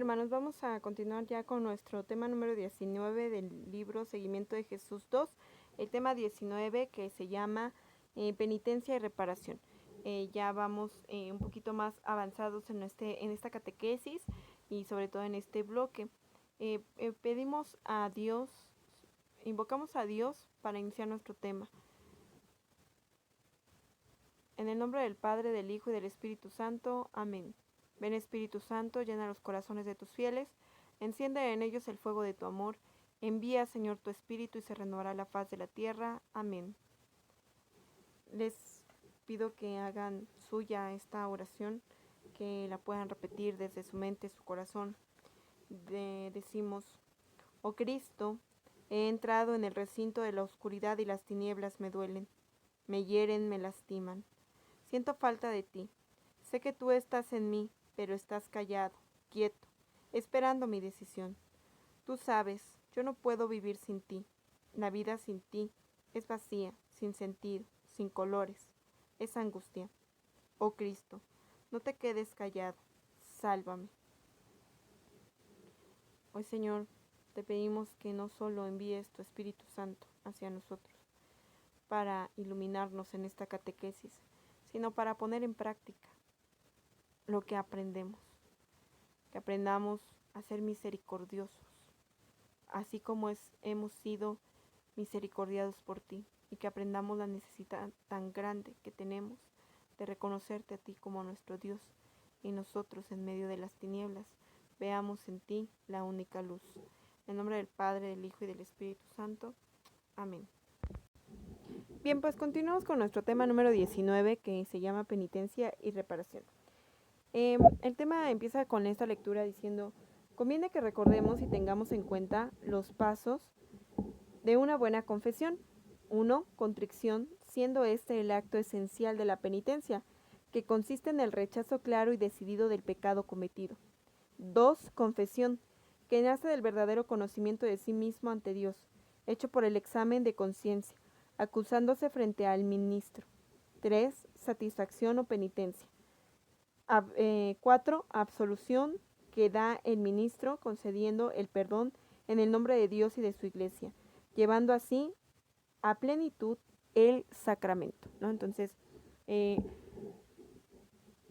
hermanos, vamos a continuar ya con nuestro tema número 19 del libro Seguimiento de Jesús 2, el tema 19 que se llama Penitencia y Reparación. Ya vamos un poquito más avanzados en esta catequesis y sobre todo en este bloque. Pedimos a Dios, invocamos a Dios para iniciar nuestro tema. En el nombre del Padre, del Hijo y del Espíritu Santo. Amén. Ven Espíritu Santo, llena los corazones de tus fieles, enciende en ellos el fuego de tu amor. Envía, Señor, tu Espíritu y se renovará la faz de la tierra. Amén. Les pido que hagan suya esta oración, que la puedan repetir desde su mente, su corazón. Decimos: oh Cristo, he entrado en el recinto de la oscuridad y las tinieblas me duelen, me hieren, me lastiman. Siento falta de ti. Sé que tú estás en mí, pero estás callado, quieto, esperando mi decisión. Tú sabes, yo no puedo vivir sin ti. La vida sin ti es vacía, sin sentido, sin colores. Es angustia. Oh Cristo, no te quedes callado. Sálvame. Hoy, Señor, te pedimos que no solo envíes tu Espíritu Santo hacia nosotros para iluminarnos en esta catequesis, sino para poner en práctica lo que aprendemos. Que aprendamos a ser misericordiosos, así como hemos sido misericordiados por ti, y que aprendamos la necesidad tan grande que tenemos de reconocerte a ti como nuestro Dios, y nosotros en medio de las tinieblas veamos en ti la única luz. En nombre del Padre, del Hijo y del Espíritu Santo. Amén. Bien, pues continuamos con nuestro tema número 19, que se llama Penitencia y Reparación. El tema empieza con esta lectura diciendo: conviene que recordemos y tengamos en cuenta los pasos de una buena confesión. 1. Contrición, siendo este el acto esencial de la penitencia, que consiste en el rechazo claro y decidido del pecado cometido. 2. Confesión, que nace del verdadero conocimiento de sí mismo ante Dios, hecho por el examen de conciencia, acusándose frente al ministro. 3. Satisfacción o penitencia. 4. Absolución, que da el ministro concediendo el perdón en el nombre de Dios y de su iglesia, llevando así a plenitud el sacramento, ¿no? Entonces,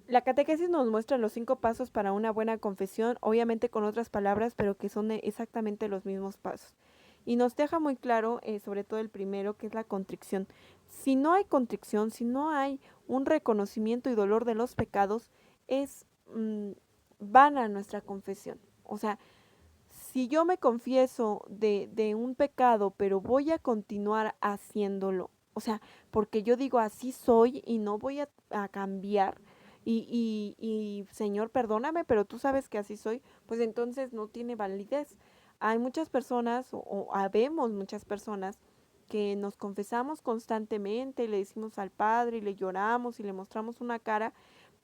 la catequesis nos muestra los 5 pasos para una buena confesión, obviamente con otras palabras, pero que son exactamente los mismos pasos. Y nos deja muy claro, sobre todo el primero, que es la contrición. Si no hay contrición, si no hay un reconocimiento y dolor de los pecados, es vana nuestra confesión. O sea, si yo me confieso de un pecado, pero voy a continuar haciéndolo, o sea, porque yo digo así soy y no voy a cambiar, y Señor, perdóname, pero tú sabes que así soy, pues entonces no tiene validez. Hay muchas personas, o habemos muchas personas, que nos confesamos constantemente, le decimos al Padre y le lloramos y le mostramos una cara,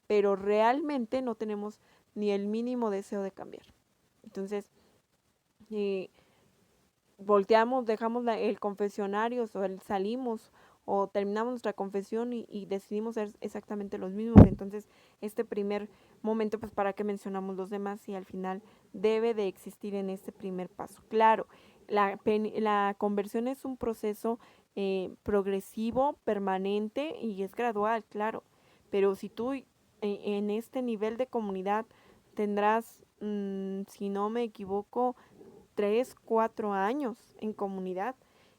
pero realmente no tenemos ni el mínimo deseo de cambiar. Entonces, volteamos, dejamos el confesionario, salimos o terminamos nuestra confesión y decidimos ser exactamente los mismos. Entonces, este primer momento, pues para qué mencionamos los demás, y al final debe de existir en este primer paso. Claro, la conversión es un proceso progresivo, permanente y es gradual, claro, pero si tú en este nivel de comunidad tendrás, si no me equivoco, 3, 4 años en comunidad,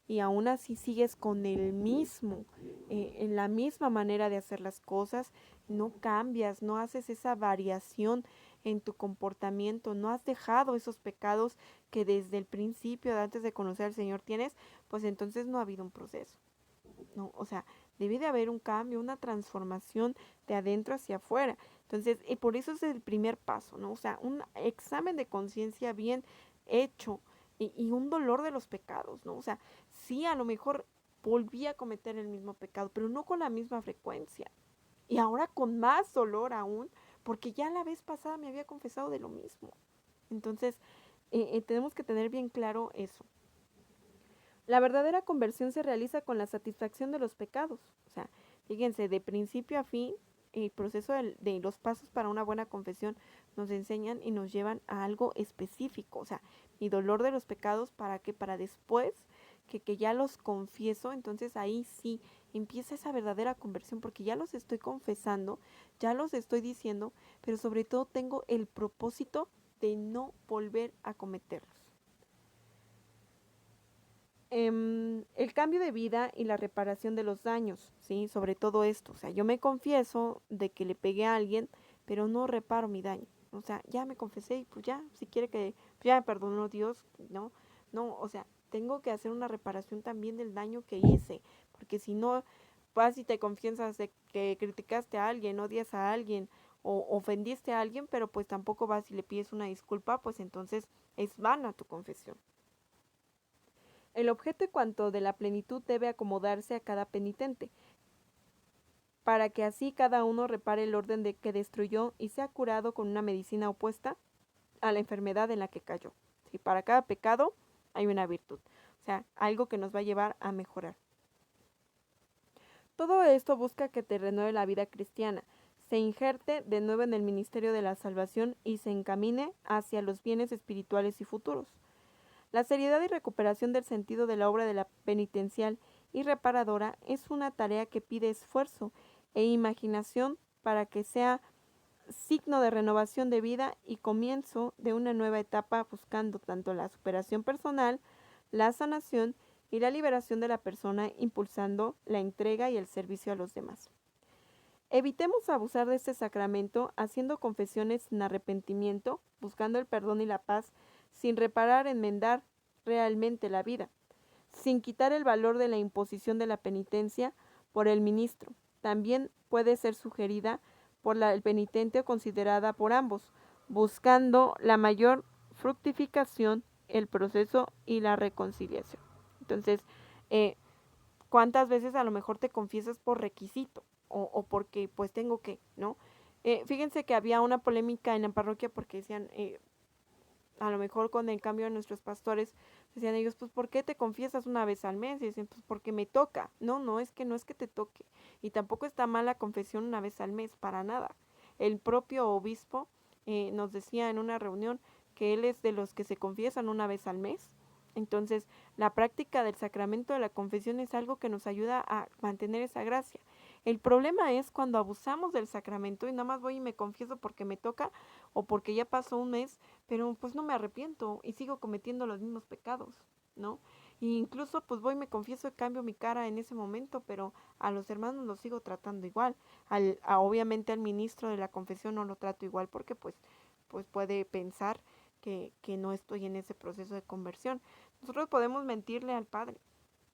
y aún así sigues con el mismo, en la misma manera de hacer las cosas, no cambias, no haces esa variación en tu comportamiento, no has dejado esos pecados que desde el principio, antes de conocer al Señor, tienes, pues entonces no ha habido un proceso, ¿no? O sea, debe de haber un cambio, una transformación de adentro hacia afuera. Entonces, y por eso es el primer paso, ¿no? O sea, un examen de conciencia bien hecho, y un dolor de los pecados, ¿no? O sea, sí, a lo mejor volví a cometer el mismo pecado, pero no con la misma frecuencia. Y ahora con más dolor aún, porque ya la vez pasada me había confesado de lo mismo. Entonces, tenemos que tener bien claro eso. La verdadera conversión se realiza con la satisfacción de los pecados. O sea, fíjense, de principio a fin, el proceso de los pasos para una buena confesión nos enseñan y nos llevan a algo específico. O sea, mi dolor de los pecados, ¿para qué? Para después que ya los confieso, entonces ahí sí empieza esa verdadera conversión, porque ya los estoy confesando, ya los estoy diciendo, pero sobre todo tengo el propósito de no volver a cometerlos. El cambio de vida y la reparación de los daños, ¿sí? Sobre todo esto, o sea, yo me confieso de que le pegué a alguien, pero no reparo mi daño. O sea, ya me confesé y pues ya, si quiere que, pues ya me perdonó Dios, ¿no? No, o sea, tengo que hacer una reparación también del daño que hice, porque si no, vas y te confiesas de que criticaste a alguien, odias a alguien o ofendiste a alguien, pero pues tampoco vas y le pides una disculpa, pues entonces es vana tu confesión. El objeto y cuanto de la plenitud debe acomodarse a cada penitente, para que así cada uno repare el orden de que destruyó y sea curado con una medicina opuesta a la enfermedad en la que cayó. ¿Sí? Para cada pecado hay una virtud, o sea, algo que nos va a llevar a mejorar. Todo esto busca que te renueve la vida cristiana, se injerte de nuevo en el ministerio de la salvación y se encamine hacia los bienes espirituales y futuros. La seriedad y recuperación del sentido de la obra de la penitencial y reparadora es una tarea que pide esfuerzo e imaginación para que sea signo de renovación de vida y comienzo de una nueva etapa buscando tanto la superación personal, la sanación y la liberación de la persona, impulsando la entrega y el servicio a los demás. Evitemos abusar de este sacramento haciendo confesiones sin arrepentimiento, buscando el perdón y la paz, sin reparar, enmendar realmente la vida, sin quitar el valor de la imposición de la penitencia por el ministro. También puede ser sugerida por el penitente o considerada por ambos, buscando la mayor fructificación, el proceso y la reconciliación. Entonces, ¿cuántas veces a lo mejor te confiesas por requisito o porque pues tengo que, ¿no? Fíjense que había una polémica en la parroquia porque decían, a lo mejor con el cambio de nuestros pastores, decían ellos, pues ¿por qué te confiesas una vez al mes? Y dicen, pues porque me toca. No, no es que te toque. Y tampoco está mal la confesión una vez al mes, para nada. El propio obispo nos decía en una reunión que él es de los que se confiesan una vez al mes. Entonces, la práctica del sacramento de la confesión es algo que nos ayuda a mantener esa gracia. El problema es cuando abusamos del sacramento y nada más voy y me confieso porque me toca o porque ya pasó un mes, pero pues no me arrepiento y sigo cometiendo los mismos pecados, ¿no? Y incluso pues voy y me confieso y cambio mi cara en ese momento, pero a los hermanos los sigo tratando igual. Obviamente al ministro de la confesión no lo trato igual porque pues puede pensar que no estoy en ese proceso de conversión. Nosotros podemos mentirle al Padre,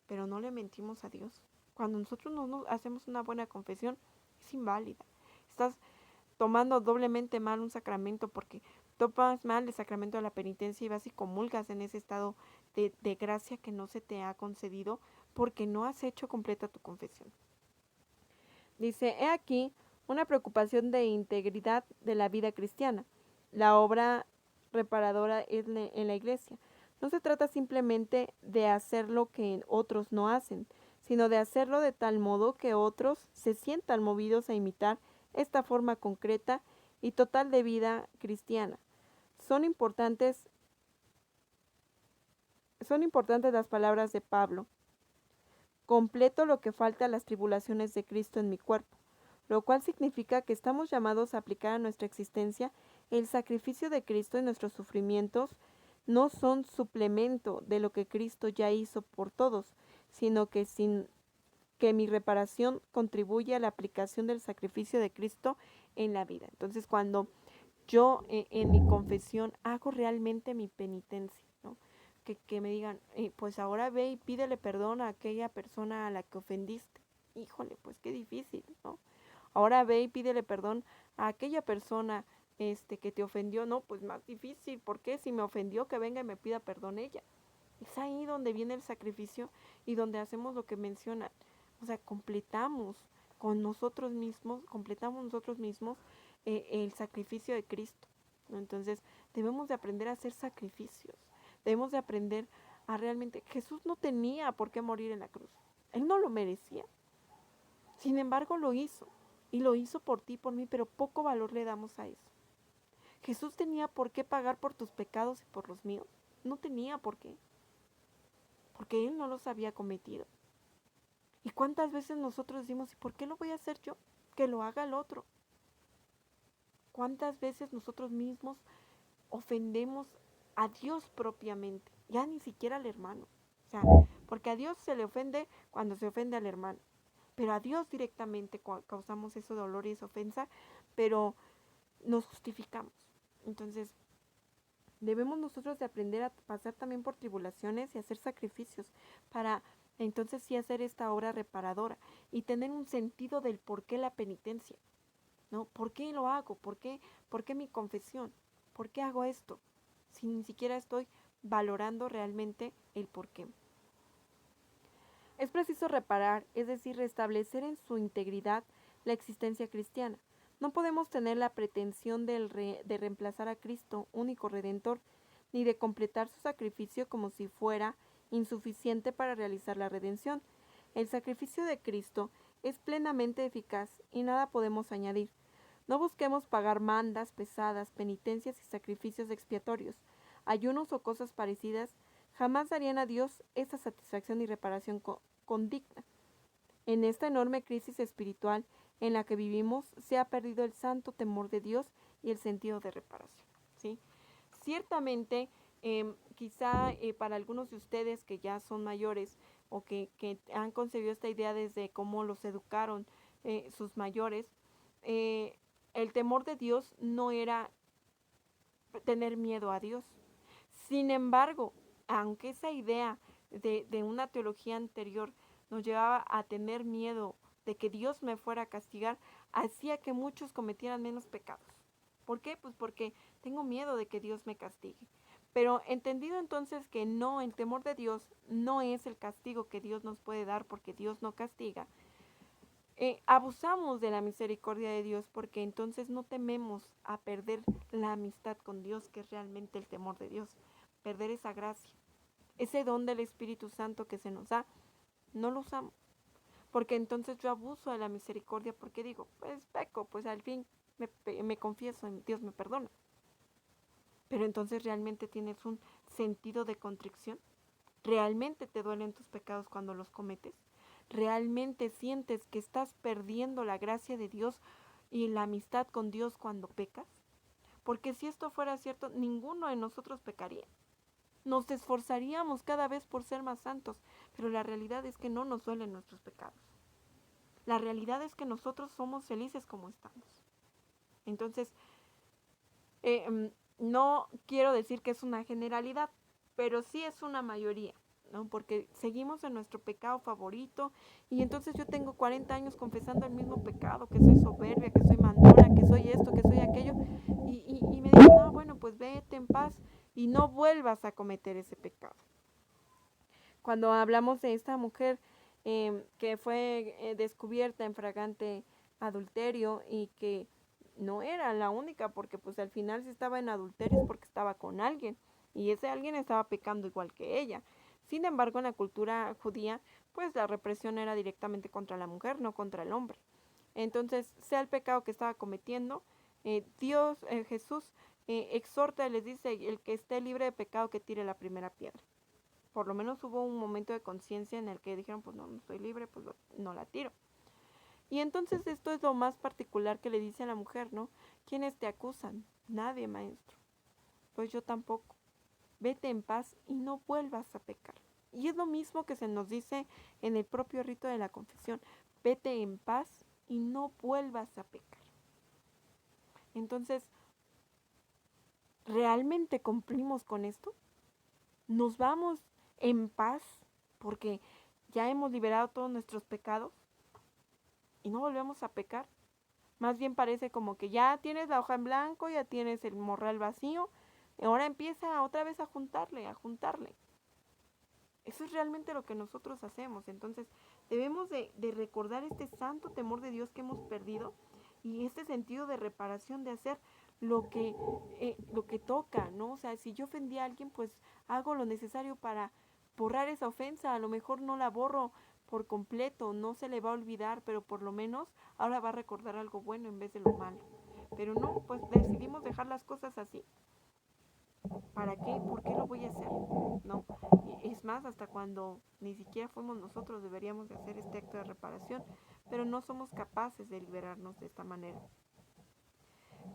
pero no le mentimos a Dios. Cuando nosotros no nos hacemos una buena confesión, es inválida. Estás tomando doblemente mal un sacramento porque tomas mal el sacramento de la penitencia y vas y comulgas en ese estado de gracia que no se te ha concedido porque no has hecho completa tu confesión. Dice, he aquí una preocupación de integridad de la vida cristiana. La obra reparadora es en la iglesia. No se trata simplemente de hacer lo que otros no hacen, sino de hacerlo de tal modo que otros se sientan movidos a imitar esta forma concreta y total de vida cristiana. Son importantes las palabras de Pablo. Completo lo que falta a las tribulaciones de Cristo en mi cuerpo, lo cual significa que estamos llamados a aplicar a nuestra existencia el sacrificio de Cristo y nuestros sufrimientos no son suplemento de lo que Cristo ya hizo por todos, sino que mi reparación contribuye a la aplicación del sacrificio de Cristo en la vida. Entonces, cuando yo en mi confesión hago realmente mi penitencia, ¿no? Que me digan, pues ahora ve y pídele perdón a aquella persona a la que ofendiste. Híjole, pues qué difícil, ¿no? Ahora ve y pídele perdón a aquella persona que te ofendió. No, pues más difícil. ¿Por qué? Si me ofendió, que venga y me pida perdón ella. Es ahí donde viene el sacrificio y donde hacemos lo que mencionan. O sea, completamos nosotros mismos el sacrificio de Cristo, ¿no? Entonces, debemos de aprender a hacer sacrificios. Debemos de aprender a realmente... Jesús no tenía por qué morir en la cruz. Él no lo merecía. Sin embargo, lo hizo. y lo hizo por ti, por mí, pero poco valor le damos a eso. Jesús tenía por qué pagar por tus pecados y por los míos. No tenía por qué, porque Él no los había cometido. ¿Y cuántas veces nosotros decimos, ¿y por qué lo voy a hacer yo? Que lo haga el otro. ¿Cuántas veces nosotros mismos ofendemos a Dios propiamente? Ya ni siquiera al hermano. O sea, porque a Dios se le ofende cuando se ofende al hermano. Pero a Dios directamente causamos ese dolor y esa ofensa, pero nos justificamos. Entonces, debemos nosotros de aprender a pasar también por tribulaciones y hacer sacrificios para entonces sí hacer esta obra reparadora y tener un sentido del por qué la penitencia, ¿no? ¿Por qué lo hago? ¿Por qué mi confesión? ¿Por qué hago esto? Si ni siquiera estoy valorando realmente el por qué. Es preciso reparar, es decir, restablecer en su integridad la existencia cristiana. No podemos tener la pretensión de reemplazar a Cristo, único redentor, ni de completar su sacrificio como si fuera insuficiente para realizar la redención. El sacrificio de Cristo es plenamente eficaz y nada podemos añadir. No busquemos pagar mandas pesadas, penitencias y sacrificios expiatorios, ayunos o cosas parecidas, jamás darían a Dios esa satisfacción y reparación condigna. En esta enorme crisis espiritual en la que vivimos se ha perdido el santo temor de Dios y el sentido de reparación. ¿Sí? Ciertamente, quizá para algunos de ustedes que ya son mayores o que han concebido esta idea desde cómo los educaron sus mayores, el temor de Dios no era tener miedo a Dios. Sin embargo, aunque esa idea de una teología anterior nos llevaba a tener miedo de que Dios me fuera a castigar, hacía que muchos cometieran menos pecados. ¿Por qué? Pues porque tengo miedo de que Dios me castigue. Pero entendido entonces que no, el temor de Dios no es el castigo que Dios nos puede dar porque Dios no castiga, abusamos de la misericordia de Dios porque entonces no tememos a perder la amistad con Dios, que es realmente el temor de Dios, perder esa gracia, ese don del Espíritu Santo que se nos da, no lo usamos, porque entonces yo abuso de la misericordia porque digo, pues peco, pues al fin me confieso y Dios me perdona. Pero entonces realmente tienes un sentido de contrición, realmente te duelen tus pecados cuando los cometes, realmente sientes que estás perdiendo la gracia de Dios y la amistad con Dios cuando pecas. Porque si esto fuera cierto, ninguno de nosotros pecaría. Nos esforzaríamos cada vez por ser más santos, pero la realidad es que no nos duelen nuestros pecados. La realidad es que nosotros somos felices como estamos. Entonces, no quiero decir que es una generalidad, pero sí es una mayoría, ¿no? Porque seguimos en nuestro pecado favorito y entonces yo tengo 40 años confesando el mismo pecado, que soy soberbia, que soy mandona, que soy esto, que soy aquello, y me dicen, no, bueno, pues vete en paz y no vuelvas a cometer ese pecado. Cuando hablamos de esta mujer que fue descubierta en flagrante adulterio y que no era la única, porque pues al final si estaba en adulterio es porque estaba con alguien y ese alguien estaba pecando igual que ella. Sin embargo, en la cultura judía, pues la represión era directamente contra la mujer, no contra el hombre. Entonces, sea el pecado que estaba cometiendo, Jesús, exhorta y les dice, el que esté libre de pecado que tire la primera piedra. Por lo menos hubo un momento de conciencia en el que dijeron, pues no estoy libre, pues no la tiro. Y entonces esto es lo más particular que le dice a la mujer, ¿no? ¿Quiénes te acusan? Nadie, maestro. Pues yo tampoco. Vete en paz y no vuelvas a pecar. Y es lo mismo que se nos dice en el propio rito de la confesión. Vete en paz y no vuelvas a pecar. Entonces, ¿realmente cumplimos con esto? ¿Nos vamos en paz porque ya hemos liberado todos nuestros pecados y no volvemos a pecar? Más bien parece como que ya tienes la hoja en blanco, ya tienes el morral vacío, y ahora empieza otra vez a juntarle, a juntarle. Eso es realmente lo que nosotros hacemos. Entonces debemos de recordar este santo temor de Dios que hemos perdido y este sentido de reparación, de hacer lo que toca, ¿no? O sea, si yo ofendí a alguien, pues hago lo necesario para borrar esa ofensa. A lo mejor no la borro por completo, no se le va a olvidar, pero por lo menos ahora va a recordar algo bueno en vez de lo malo. Pero no, pues decidimos dejar las cosas así. ¿Para qué? ¿Por qué lo voy a hacer? No. Es más, hasta cuando ni siquiera fuimos nosotros deberíamos de hacer este acto de reparación, pero no somos capaces de liberarnos de esta manera.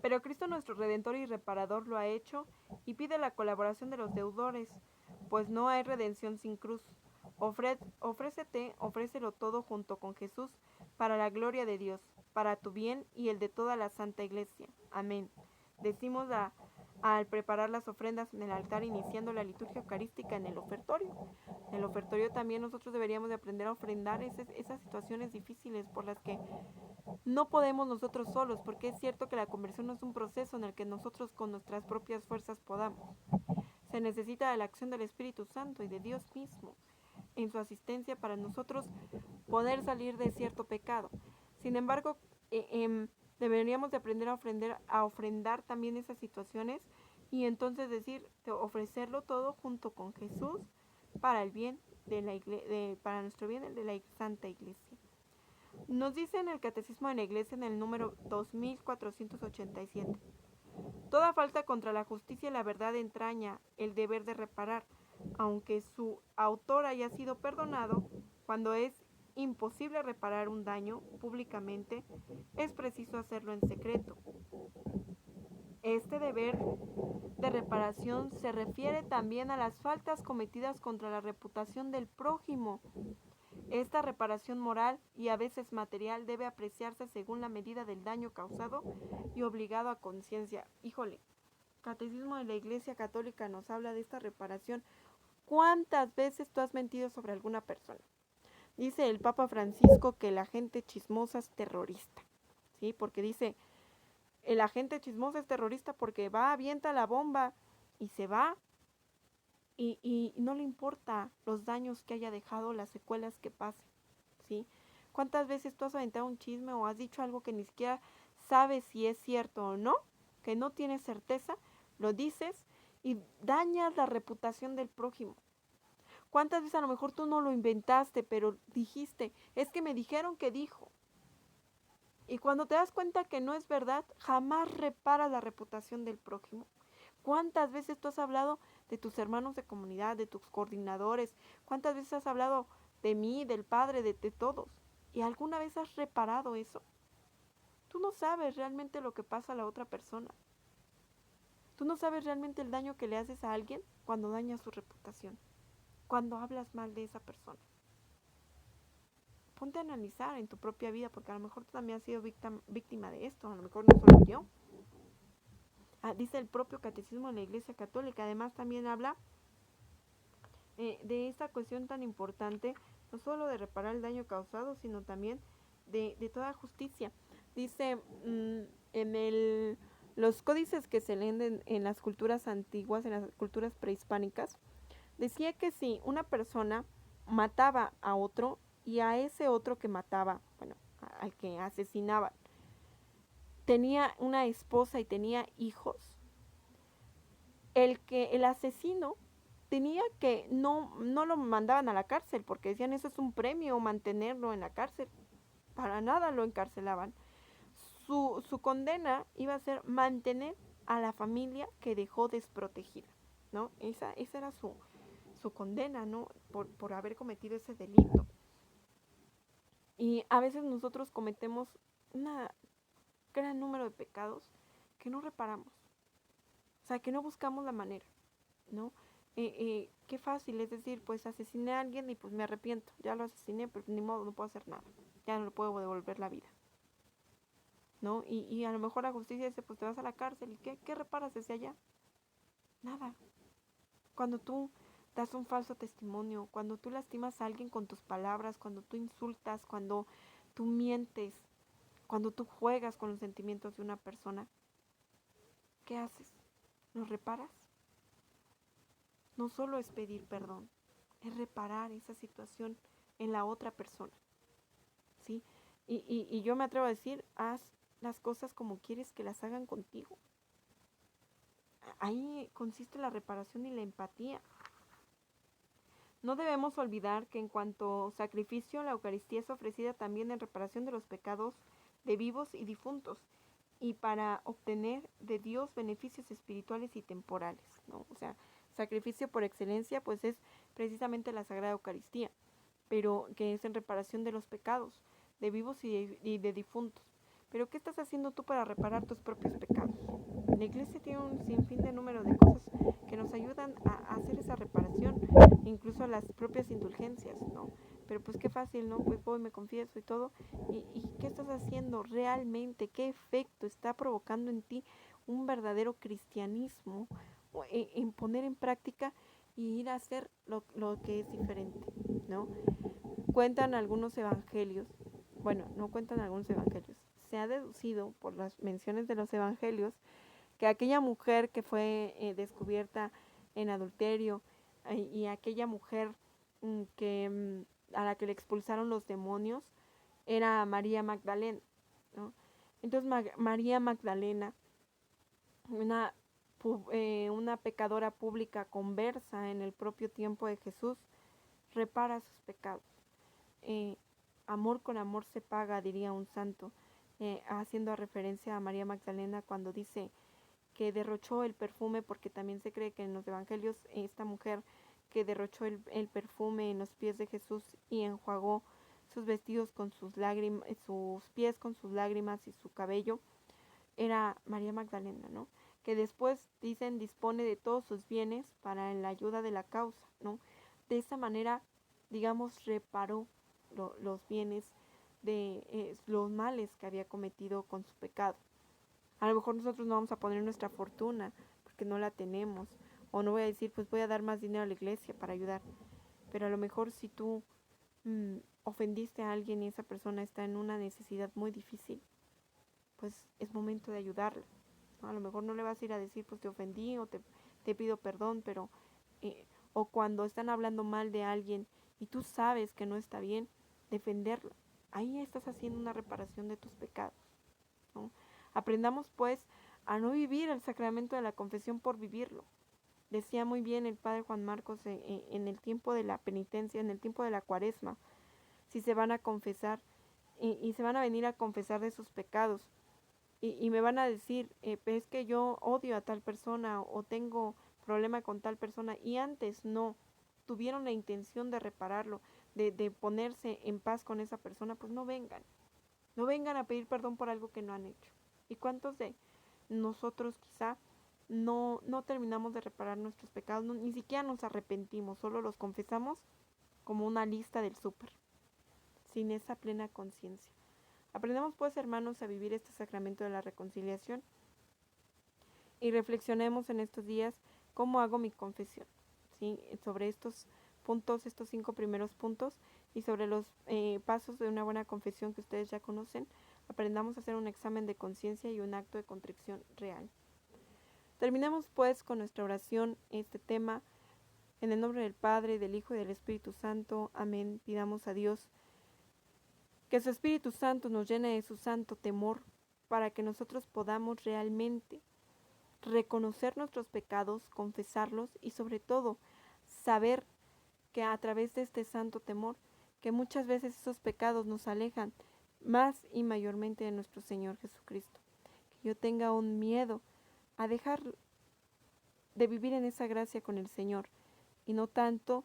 Pero Cristo nuestro Redentor y Reparador lo ha hecho y pide la colaboración de los deudores, pues no hay redención sin cruz. Ofrécelo todo junto con Jesús para la gloria de Dios, para tu bien y el de toda la Santa Iglesia. Amén. Decimos al preparar las ofrendas en el altar, iniciando la liturgia eucarística en el ofertorio. En el ofertorio también nosotros deberíamos de aprender a ofrendar esas situaciones difíciles por las que no podemos nosotros solos, porque es cierto que la conversión no es un proceso en el que nosotros con nuestras propias fuerzas podamos. Se necesita de la acción del Espíritu Santo y de Dios mismo en su asistencia para nosotros poder salir de cierto pecado. Sin embargo, deberíamos de aprender a ofrendar también esas situaciones y entonces ofrecerlo todo junto con Jesús para el bien de la para nuestro bien, el de la Santa Iglesia. Nos dice en el Catecismo de la Iglesia en el número 2487: toda falta contra la justicia y la verdad entraña el deber de reparar, aunque su autor haya sido perdonado. Cuando es imposible reparar un daño públicamente, es preciso hacerlo en secreto. Este deber de reparación se refiere también a las faltas cometidas contra la reputación del prójimo. Esta reparación moral y a veces material debe apreciarse según la medida del daño causado y obligado a conciencia. Híjole, Catecismo de la Iglesia Católica nos habla de esta reparación. ¿Cuántas veces tú has mentido sobre alguna persona? Dice el Papa Francisco que la gente chismosa es terrorista, ¿sí? Porque dice, la gente chismosa es terrorista porque avienta la bomba y se va y no le importa los daños que haya dejado, las secuelas que pase, ¿sí? ¿Cuántas veces tú has aventado un chisme o has dicho algo que ni siquiera sabes si es cierto o no, que no tienes certeza, lo dices y dañas la reputación del prójimo? ¿Cuántas veces a lo mejor tú no lo inventaste, pero dijiste, es que me dijeron que dijo? Y cuando te das cuenta que no es verdad, jamás reparas la reputación del prójimo. ¿Cuántas veces tú has hablado de tus hermanos de comunidad, de tus coordinadores? ¿Cuántas veces has hablado de mí, del Padre, de todos? ¿Y alguna vez has reparado eso? Tú no sabes realmente lo que pasa a la otra persona. Tú no sabes realmente el daño que le haces a alguien cuando dañas su reputación, cuando hablas mal de esa persona. Ponte a analizar en tu propia vida, porque a lo mejor tú también has sido víctima de esto, a lo mejor no solo yo. Dice el propio Catecismo de la Iglesia Católica. Además también habla de esta cuestión tan importante, no solo de reparar el daño causado, sino también de toda justicia. Dice los códices que se leen en las culturas antiguas, en las culturas prehispánicas, decía que si una persona mataba a otro y a ese otro que mataba, bueno, al que asesinaba, tenía una esposa y tenía hijos, el asesino tenía que, no lo mandaban a la cárcel, porque decían eso es un premio mantenerlo en la cárcel. Para nada lo encarcelaban. Su condena iba a ser mantener a la familia que dejó desprotegida, ¿no? Esa era su condena, ¿no? Por haber cometido ese delito. Y a veces nosotros cometemos un gran número de pecados que no reparamos. O sea, que no buscamos la manera, ¿no? Qué fácil es decir, pues asesiné a alguien y pues me arrepiento. Ya lo asesiné, pero ni modo, no puedo hacer nada. Ya no le puedo devolver la vida, ¿no? Y a lo mejor la justicia dice, pues te vas a la cárcel. ¿Y qué reparas desde allá? Nada. Cuando tú das un falso testimonio, cuando tú lastimas a alguien con tus palabras, cuando tú insultas, cuando tú mientes, cuando tú juegas con los sentimientos de una persona, ¿qué haces? ¿Los reparas? No solo es pedir perdón, es reparar esa situación en la otra persona, ¿sí? Y yo me atrevo a decir, haz las cosas como quieres que las hagan contigo. Ahí consiste la reparación y la empatía. No debemos olvidar que en cuanto sacrificio, la Eucaristía es ofrecida también en reparación de los pecados de vivos y difuntos y para obtener de Dios beneficios espirituales y temporales, ¿no? O sea, sacrificio por excelencia pues es precisamente la Sagrada Eucaristía, pero que es en reparación de los pecados de vivos y de difuntos. Pero ¿qué estás haciendo tú para reparar tus propios pecados? La iglesia tiene un sinfín de número de cosas que nos ayudan a hacer esa reparación, incluso las propias indulgencias, ¿no? Pero pues qué fácil, ¿no? Pues voy, me confieso y todo. ¿Y qué estás haciendo realmente? ¿Qué efecto está provocando en ti un verdadero cristianismo en poner en práctica y ir a hacer lo que es diferente, ¿no? Cuentan algunos evangelios, bueno, no cuentan algunos evangelios, se ha deducido por las menciones de los evangelios que aquella mujer que fue descubierta en adulterio y aquella mujer a la que le expulsaron los demonios era María Magdalena, ¿no? Entonces María Magdalena, una, una pecadora pública conversa en el propio tiempo de Jesús, repara sus pecados. Eh, Amor con amor se paga, diría un santo, haciendo referencia a María Magdalena cuando dice que derrochó el perfume, porque también se cree que en los evangelios esta mujer que derrochó el perfume en los pies de Jesús y enjuagó sus vestidos con sus lágrimas, sus pies con sus lágrimas y su cabello, era María Magdalena, ¿no? Que después dicen dispone de todos sus bienes para la ayuda de la causa, ¿no? De esa manera, digamos, reparó los bienes de los males que había cometido con su pecado. A lo mejor nosotros no vamos a poner nuestra fortuna porque no la tenemos. O no voy a decir, pues voy a dar más dinero a la iglesia para ayudar. Pero a lo mejor si tú ofendiste a alguien y esa persona está en una necesidad muy difícil, pues es momento de ayudarla, ¿no? A lo mejor no le vas a ir a decir, pues te ofendí o te pido perdón, pero... o cuando están hablando mal de alguien y tú sabes que no está bien, defenderla. Ahí estás haciendo una reparación de tus pecados, ¿no? Aprendamos pues a no vivir el sacramento de la confesión por vivirlo. Decía muy bien el padre Juan Marcos en el tiempo de la penitencia, en el tiempo de la cuaresma, si se van a confesar y se van a venir a confesar de sus pecados y me van a decir, es que yo odio a tal persona o tengo problema con tal persona y antes no tuvieron la intención de repararlo, de ponerse en paz con esa persona, pues no vengan. No vengan a pedir perdón por algo que no han hecho. ¿Y cuántos de nosotros quizá no terminamos de reparar nuestros pecados? Ni siquiera nos arrepentimos, solo los confesamos como una lista del súper, sin esa plena conciencia. Aprendamos pues, hermanos, a vivir este sacramento de la reconciliación y reflexionemos en estos días cómo hago mi confesión, ¿sí? Sobre estos puntos, estos 5 primeros puntos y sobre los pasos de una buena confesión que ustedes ya conocen, aprendamos a hacer un examen de conciencia y un acto de contrición real. Terminemos pues con nuestra oración este tema. En el nombre del Padre, del Hijo y del Espíritu Santo. Amén. Pidamos a Dios que su Espíritu Santo nos llene de su santo temor para que nosotros podamos realmente reconocer nuestros pecados, confesarlos y sobre todo saber que a través de este santo temor, que muchas veces esos pecados nos alejan más y mayormente de nuestro Señor Jesucristo. Que yo tenga un miedo a dejar de vivir en esa gracia con el Señor y no tanto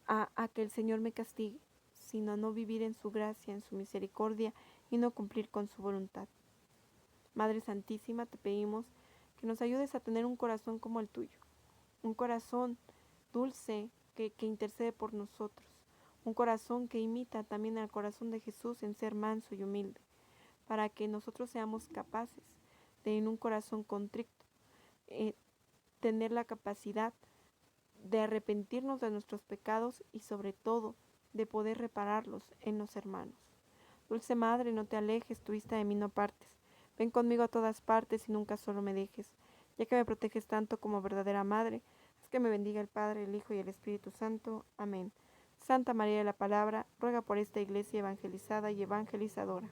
a que el Señor me castigue, sino a no vivir en su gracia, en su misericordia y no cumplir con su voluntad. Madre Santísima, te pedimos que nos ayudes a tener un corazón como el tuyo, un corazón dulce que intercede por nosotros, un corazón que imita también al corazón de Jesús en ser manso y humilde, para que nosotros seamos capaces de en un corazón contrito tener la capacidad de arrepentirnos de nuestros pecados y sobre todo de poder repararlos en los hermanos. Dulce Madre, no te alejes, tu vista de mí no partes. Ven conmigo a todas partes y nunca solo me dejes, ya que me proteges tanto como verdadera Madre. Haz que me bendiga el Padre, el Hijo y el Espíritu Santo. Amén. Santa María de la Palabra, ruega por esta iglesia evangelizada y evangelizadora.